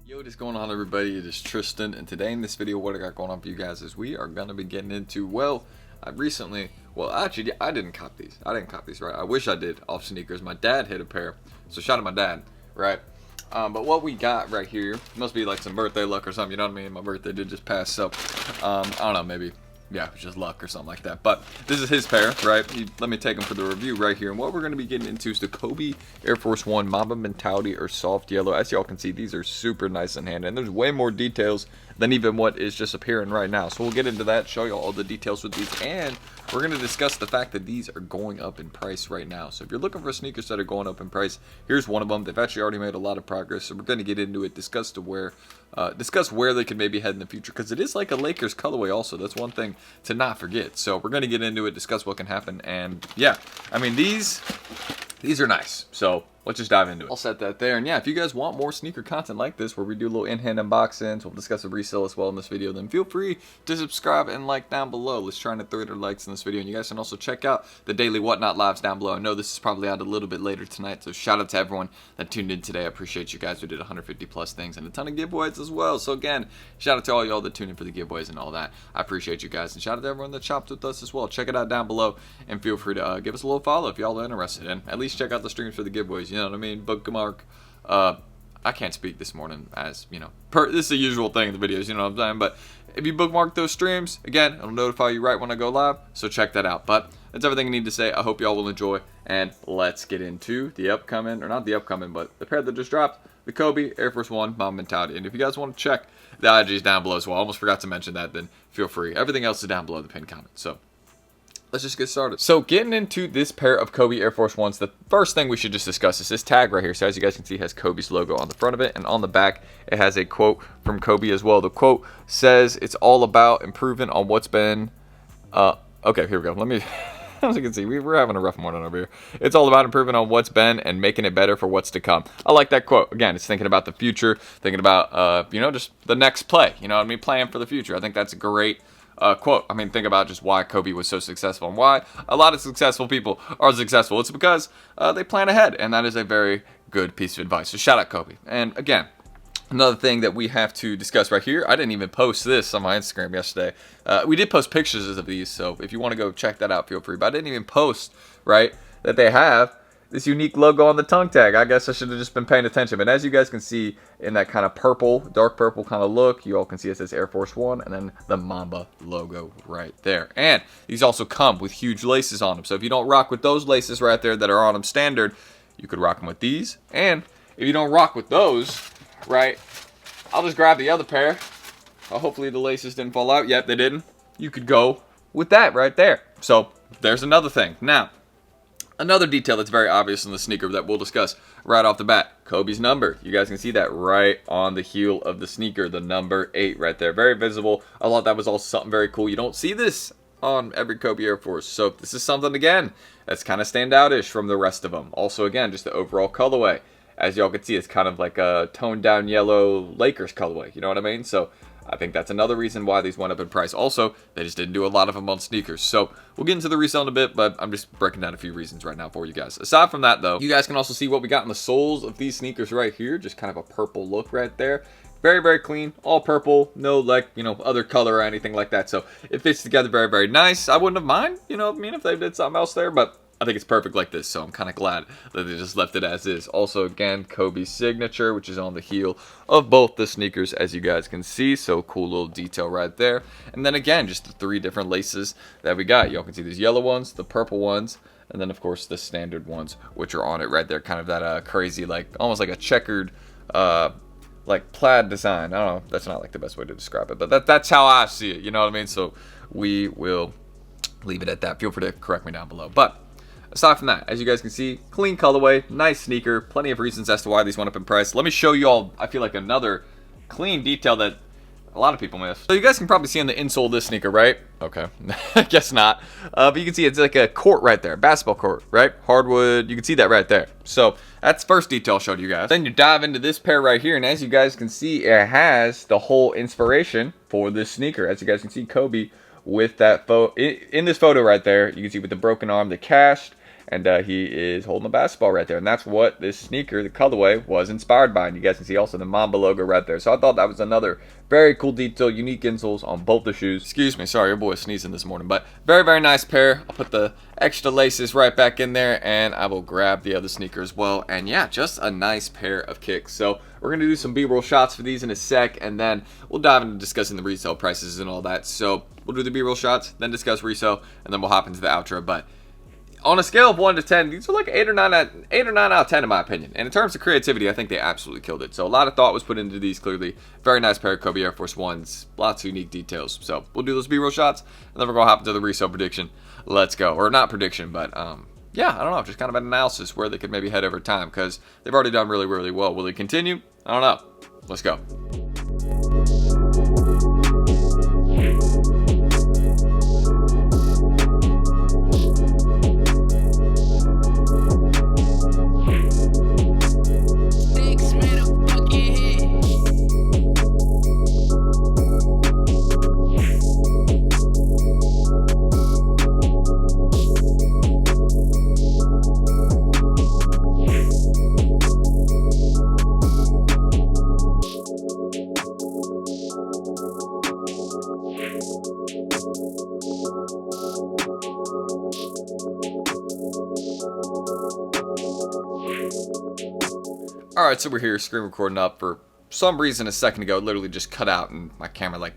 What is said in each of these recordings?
Yo, what is going on, everybody? It is Tristan, and today in this video, what I got going on for you guys is we are going to be getting into, actually, I didn't cop these. Right? I wish I did off sneakers. My dad hit a pair, so shout out my dad, right? But what we got right here must be like some birthday luck or something, you know what I mean? My birthday did just pass, so, I don't know, maybe, yeah, it was just luck or something like that. But this is his pair, right? Let me take him for the review right here. And what we're going to be getting into is the Kobe Air Force 1 Mamba Mentality or Soft Yellow. As y'all can see, these are super nice in hand. And there's way more details than even what is just appearing right now. So we'll get into that, show y'all all the details with these. And we're going to discuss the fact that these are going up in price right now. So if you're looking for sneakers that are going up in price, here's one of them. They've actually already made a lot of progress. So we're going to get into it, discuss where they can maybe head in the future. Because it is like a Lakers colorway also. That's one thing to not forget. So we're going to get into it, discuss what can happen. And yeah, I mean, these are nice. So let's just dive into it. I'll set that there. And yeah, if you guys want more sneaker content like this, where we do little in-hand unboxings, we'll discuss a resale as well in this video, then feel free to subscribe and like down below. Let's try to 300 likes in this video. And you guys can also check out the daily Whatnot lives down below. I know this is probably out a little bit later tonight, so shout out to everyone that tuned in today. I appreciate you guys. We did 150 plus things and a ton of giveaways as well. So again, shout out to all y'all that tuned in for the giveaways and all that. I appreciate you guys. And shout out to everyone that shopped with us as well. Check it out down below and feel free to give us a little follow if y'all are interested. And at least check out the streams for the giveaways. You know what I mean? Bookmark. I can't speak this morning, as you know. This is the usual thing in the videos, you know what I'm saying? But if you bookmark those streams, again, it'll notify you right when I go live. So check that out. But that's everything I need to say. I hope y'all will enjoy. And let's get into the upcoming, or not the upcoming, but the pair that just dropped, the Kobe Air Force 1 Mamba Mentality. And if you guys want to check the IGs down below as well, I almost forgot to mention that, then feel free. Everything else is down below the pinned comment. So let's just get started. So getting into this pair of Kobe Air Force 1s, the first thing we should just discuss is this tag right here. So as you guys can see, it has Kobe's logo on the front of it, and on the back, it has a quote from Kobe as well. The quote says, "It's all about improving on what's been," okay, here we go. Let me, as you can see, we're having a rough morning over here. "It's all about improving on what's been and making it better for what's to come." I like that quote. Again, it's thinking about the future, thinking about, just the next play, you know what I mean? Playing for the future. I think that's a great quote. I mean, think about just why Kobe was so successful and why a lot of successful people are successful. It's because they plan ahead, and that is a very good piece of advice. So shout out Kobe. And again, another thing that we have to discuss right here, I didn't even post this on my Instagram yesterday. We did post pictures of these, so if you want to go check that out, feel free. But I didn't even post, right, that they have this unique logo on the tongue tag. I guess I should have just been paying attention. But as you guys can see in that kind of purple, dark purple kind of look, you all can see it says Air Force 1 and then the Mamba logo right there. And these also come with huge laces on them. So if you don't rock with those laces right there that are on them standard, you could rock them with these. And if you don't rock with those, right, I'll just grab the other pair. Hopefully the laces didn't fall out. Yep, they didn't. You could go with that right there. So there's another thing. Now, another detail that's very obvious in the sneaker that we'll discuss right off the bat, Kobe's number. You guys can see that right on the heel of the sneaker, the number 8 right there. Very visible. I thought that was also something very cool. You don't see this on every Kobe Air Force. So this is something, again, that's kind of standout-ish from the rest of them. Also, again, just the overall colorway. As y'all can see, it's kind of like a toned-down yellow Lakers colorway. You know what I mean? So I think that's another reason why these went up in price. Also, they just didn't do a lot of them on sneakers. So we'll get into the resale in a bit, but I'm just breaking down a few reasons right now for you guys. Aside from that, though, you guys can also see what we got in the soles of these sneakers right here. Just kind of a purple look right there. Very, very clean. All purple. No, like, other color or anything like that. So it fits together very, very nice. I wouldn't have mind, if they did something else there, but I think it's perfect like this, so I'm kind of glad that they just left it as is. Also, again, Kobe's signature, which is on the heel of both the sneakers, as you guys can see. So cool little detail right there. And then again, just the 3 different laces that we got. Y'all can see these yellow ones, the purple ones, and then of course the standard ones, which are on it right there. Kind of that crazy, like almost like a checkered, like plaid design. I don't know. That's not like the best way to describe it, but that's how I see it. You know what I mean? So we will leave it at that. Feel free to correct me down below. But aside from that, as you guys can see, clean colorway, nice sneaker, plenty of reasons as to why these went up in price. Let me show you all, I feel like, another clean detail that a lot of people miss. So you guys can probably see on the insole of this sneaker, right? Okay, I guess not. But you can see it's like a court right there, basketball court, right? Hardwood, you can see that right there. So that's the first detail I showed you guys. Then you dive into this pair right here, and as you guys can see, it has the whole inspiration for this sneaker. As you guys can see, Kobe with that photo, in this photo right there, you can see with the broken arm, the cast, and he is holding a basketball right there, and that's what this sneaker, the colorway, was inspired by. And you guys can see also the MAMBA logo right there. So I thought that was another very cool detail, unique insoles on both the shoes. Excuse me, sorry, your boy is sneezing this morning, but very, very nice pair. I'll put the extra laces right back in there, and I will grab the other sneaker as well. And yeah, just a nice pair of kicks. So we're gonna do some B-roll shots for these in a sec, and then we'll dive into discussing the resale prices and all that. So we'll do the B-roll shots, then discuss resale, and then we'll hop into the outro. But on a scale of 1 to 10, these are like 8 or 9 out of 10 in my opinion. And in terms of creativity, I think they absolutely killed it. So a lot of thought was put into these, clearly. Very nice pair of Kobe Air Force Ones. Lots of unique details. So we'll do those B-roll shots, and then we're going to hop into the resale prediction. Let's go. Or not prediction, but yeah, I don't know. Just kind of an analysis where they could maybe head over time, because they've already done really, really well. Will they continue? I don't know. Let's go. Alright, so we're here screen recording up. For some reason a second ago, it literally just cut out and my camera like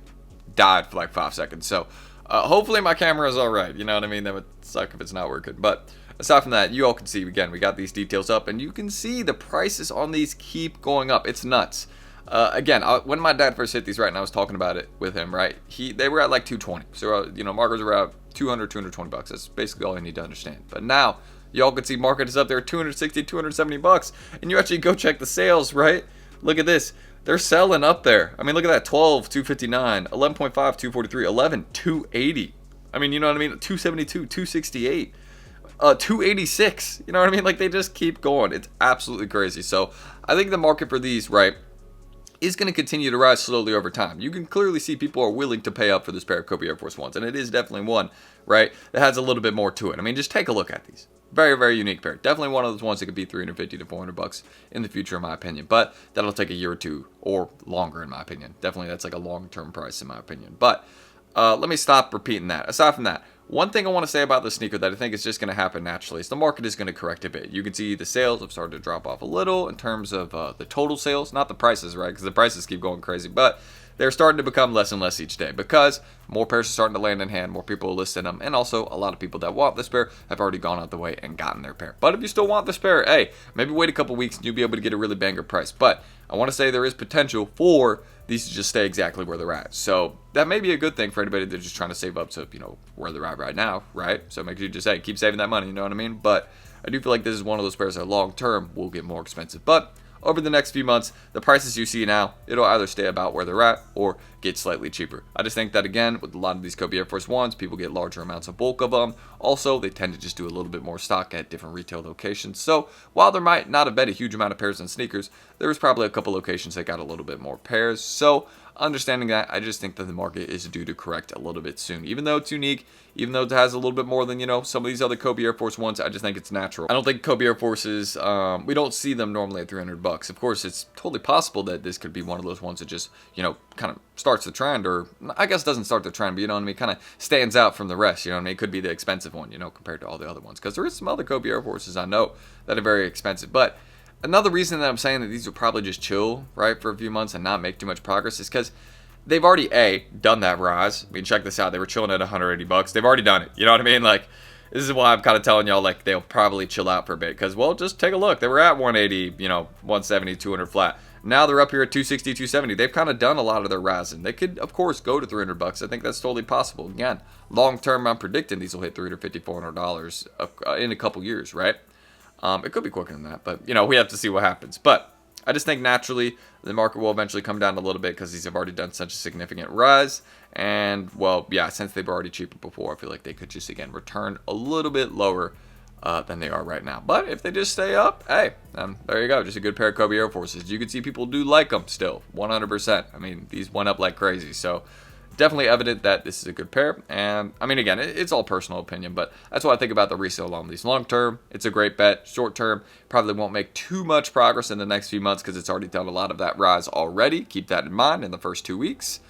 died for like 5 seconds. So hopefully my camera is alright, you know what I mean? That would suck if it's not working. But aside from that, you all can see, again, we got these details up, and you can see the prices on these keep going up. It's nuts. Again, when my dad first hit these, right, and I was talking about it with him, right, they were at like 220. So you know, markers were at 220 bucks. That's basically all you need to understand. But now y'all can see market is up there 260, 270 bucks. And you actually go check the sales, right? Look at this. They're selling up there. I mean, look at that. 12, 259, 11.5, 243, 11, 280. I mean, you know what I mean? 272, 268, 286. You know what I mean? Like, they just keep going. It's absolutely crazy. So I think the market for these, right, is going to continue to rise slowly over time. You can clearly see people are willing to pay up for this pair of Kobe Air Force Ones, and it is definitely one, right, that has a little bit more to it. I mean, just take a look at these. Very, very unique pair. Definitely one of those ones that could be 350 to 400 bucks in the future, in my opinion. But that'll take a year or two or longer, in my opinion. Definitely, that's like a long-term price, in my opinion. But let me stop repeating that. Aside from that, one thing I want to say about the sneaker that I think is just going to happen naturally is the market is going to correct a bit. You can see the sales have started to drop off a little in terms of the total sales, not the prices, right? Because the prices keep going crazy, but they're starting to become less and less each day because more pairs are starting to land in hand, more people are listing them, and also a lot of people that want this pair have already gone out the way and gotten their pair. But if you still want this pair, hey, maybe wait a couple weeks and you'll be able to get a really banger price. But I want to say there is potential for these to just stay exactly where they're at. So that may be a good thing for anybody that's just trying to save up to, you know, where they're at right now, right? So make sure you just, hey, keep saving that money, you know what I mean? But I do feel like this is one of those pairs that long term will get more expensive. But over the next few months, the prices you see now, it'll either stay about where they're at or get slightly cheaper. I just think that, again, with a lot of these Kobe Air Force Ones, people get larger amounts of bulk of them. Also, they tend to just do a little bit more stock at different retail locations. So while there might not have been a huge amount of pairs and sneakers, there was probably a couple locations that got a little bit more pairs. So understanding that, I just think that the market is due to correct a little bit soon. Even though it's unique, even though it has a little bit more than, you know, some of these other Kobe Air Force Ones, I just think it's natural. I don't think Kobe Air Forces, we don't see them normally at 300 bucks. Of course, it's totally possible that this could be one of those ones that just, you know, kind of starts the trend, or I guess doesn't start the trend, but you know what I mean, kind of stands out from the rest, you know what I mean? It could be the expensive one, you know, compared to all the other ones, because there is some other Kobe Air Forces I know that are very expensive. But another reason that I'm saying that these will probably just chill, right, for a few months and not make too much progress is because they've already, done that rise. I mean, check this out. They were chilling at 180 bucks. They've already done it. You know what I mean? Like, this is why I'm kind of telling y'all, like, they'll probably chill out for a bit. Because, well, just take a look. They were at 180, you know, 170, 200 flat. Now they're up here at 260, 270. They've kind of done a lot of their rising. They could, of course, go to 300 bucks. I think that's totally possible. Again, long term, I'm predicting these will hit $350, $400 in a couple years, right? It could be quicker than that, but, you know, we have to see what happens. But I just think naturally the market will eventually come down a little bit because these have already done such a significant rise. And, well, yeah, since they were already cheaper before, I feel like they could just, again, return a little bit lower than they are right now. But if they just stay up, hey, there you go. Just a good pair of Kobe Air Forces. You can see people do like them still, 100%. I mean, these went up like crazy. So definitely evident that this is a good pair. And I mean, again, it's all personal opinion, but that's what I think about the Resale on these. Long term, it's a great bet. Short term, probably won't make too much progress in the next few months because it's already done a lot of that rise already. Keep that in mind in the first 2 weeks.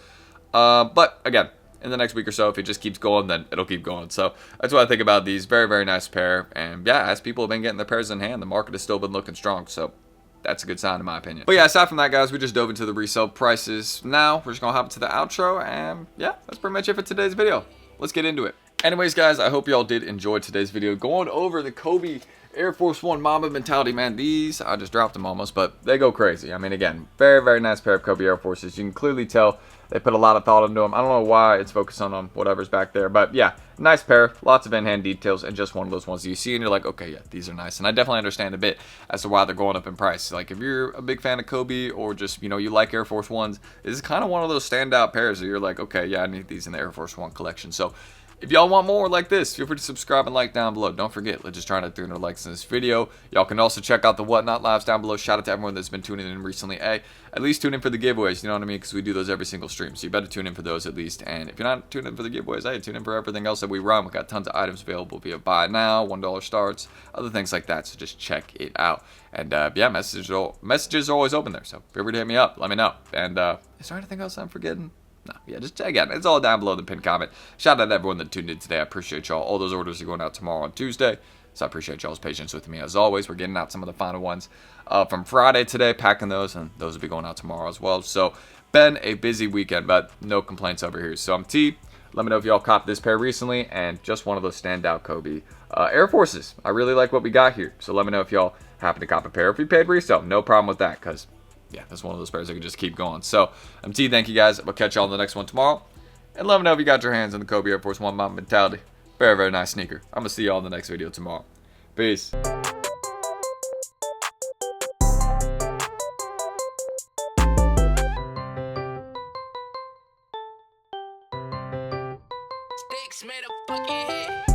But again, in the next week or so, if it just keeps going, then it'll keep going. So that's what I think about these. Very, very nice pair. And yeah, as people have been getting their pairs in hand, the market has still been looking strong. So that's a good sign in my opinion. But yeah, aside from that, guys, we just dove into the resale prices. Now we're just gonna hop into the outro, and yeah, that's pretty much it for today's video. Let's get into it. Anyways, guys, I hope y'all did enjoy today's video going over the Kobe Air Force One Mamba mentality. Man, these, I just dropped them almost, but they go crazy. I mean, again, very, very nice pair of Kobe Air Forces. You can clearly tell they put a lot of thought into them. I don't know why it's focusing on whatever's back there, but yeah, nice pair, lots of in-hand details, and just one of those ones that you see and you're like, okay, yeah, these are nice. And I definitely understand a bit as to why they're going up in price. Like, if you're a big fan of Kobe or just, you know, you like Air Force Ones, this is kind of one of those standout pairs that you're like, okay, yeah, I need these in the Air Force One collection. So if y'all want more like this, feel free to subscribe and like down below. Don't forget, let's just try to 300 likes in this video. Y'all can also check out the Whatnot Lives down below. Shout out to everyone that's been tuning in recently. Hey, at least tune in for the giveaways, you know what I mean? Because we do those every single stream. So you better tune in for those at least. And if you're not tuning in for the giveaways, hey, tune in for everything else that we run. We got tons of items available via buy now, $1 starts, other things like that. So just check it out. And yeah, messages are always open there. So feel free to hit me up. Let me know. And is there anything else I'm forgetting? No, yeah, just again, it's all down below the pinned comment. Shout out to everyone that tuned in today. I appreciate y'all. All those orders are going out tomorrow on Tuesday, so I appreciate y'all's patience with me as always. We're getting out some of the final ones from Friday today, packing those, and those will be going out tomorrow as well. So, been a busy weekend, but no complaints over here. So I'm T. Let me know if y'all copped this pair recently, and just one of those standout Kobe Air Forces. I really like what we got here, so let me know if y'all happen to cop a pair. If you paid resale, no problem with that, because yeah, that's one of those pairs that can just keep going. So, I'm T. Thank you, guys. We'll catch y'all on the next one tomorrow. And let me know if you got your hands on the Kobe Air Force One Mamba mentality. Very, very nice sneaker. I'm going to see y'all in the next video tomorrow. Peace. Sticks made a fucking hit.